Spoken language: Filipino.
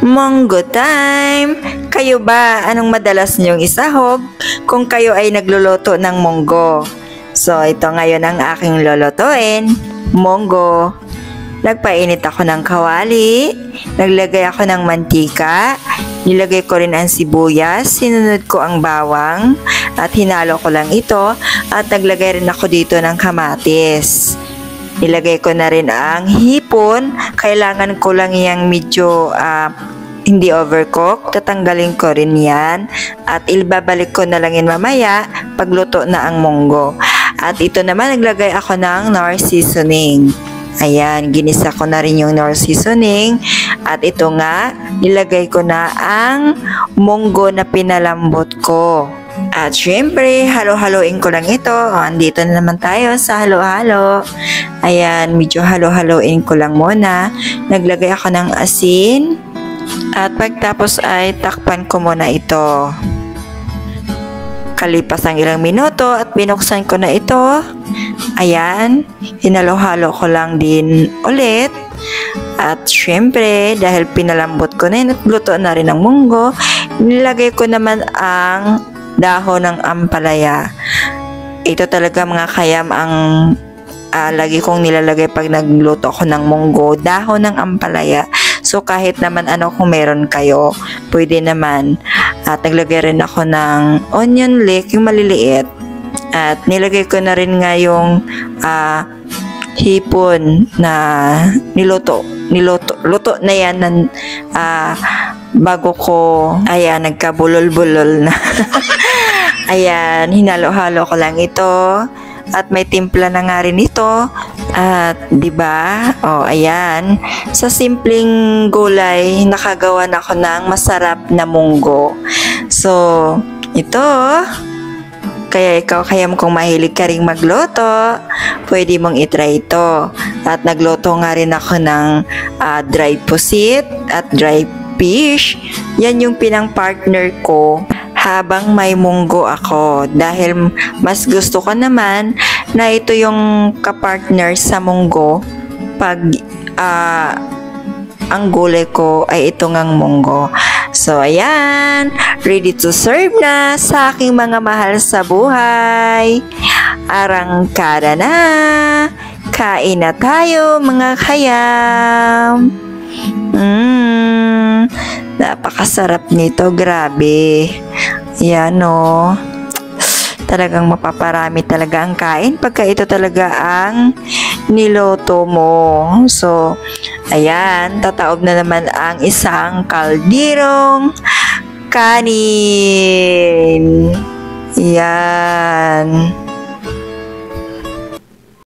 Monggo time! Kayo ba, anong madalas niyong isahog kung kayo ay nagluluto ng monggo? So, ito ngayon ang aking lulutuin, monggo. Nagpainit ako ng kawali, naglagay ako ng mantika, nilagay ko rin ang sibuyas, sinunod ko ang bawang, at hinalo ko lang ito, at naglagay rin ako dito ng kamatis. Nilagay ko na rin ang hipon, kailangan ko lang yung medyo hindi overcook, tatanggalin ko rin yan, at ibabalik ko na lang yan mamaya pagluto na ang monggo. At ito naman, naglagay ako ng Knorr seasoning. Ayan, ginisa ko na rin yung Knorr seasoning. At ito nga, nilagay ko na ang monggo na pinalambot ko. At syempre, halo-haloin ko lang ito. Andito na naman tayo sa halo-halo. Ayan, medyo halo-haloin ko lang muna. Naglagay ako ng asin. At pagtapos ay takpan ko muna ito. Kalipas ang ilang minuto at binuksan ko na ito. Ayan, hinalo-halo ko lang din ulit. At syempre, dahil pinalambot ko na yun at luto na rin ang munggo, nilagay ko naman ang dahon ng ampalaya. Ito talaga mga kayam ang lagi kong nilalagay pag nagluto ko ng munggo, dahon ng ampalaya. So kahit naman ano kung meron kayo, pwede naman. At naglagay rin ako ng onion leek, yung maliliit. At nilagay ko na rin nga yung hipon na niluto na yan bago ko, ayan, nagkabulol-bulol na. Ayan, hinalo-halo ko lang ito. At may timpla na nga rin ito. At, diba? O, ayan. Sa simpleng gulay, nakagawa na ako ng masarap na munggo. So, ito. Kaya ikaw, kung mahilig ka ring magluto, pwede mong itry ito. At nagluto nga rin ako ng dry pusit at dry fish. Yan yung pinang-partner ko habang may munggo ako, dahil mas gusto ko naman na ito yung kapartner sa munggo pag ang gulay ko ay ito ngang munggo. So ayan, ready to serve na sa aking mga mahal sa buhay. Arangkada na, kain na tayo mga kayam. Napakasarap nito, grabe. Yan o. Talagang mapaparami talaga ang kain pagka ito talaga ang niloto mo. So, ayan, tataob na naman ang isang kaldirong kanin. Yan.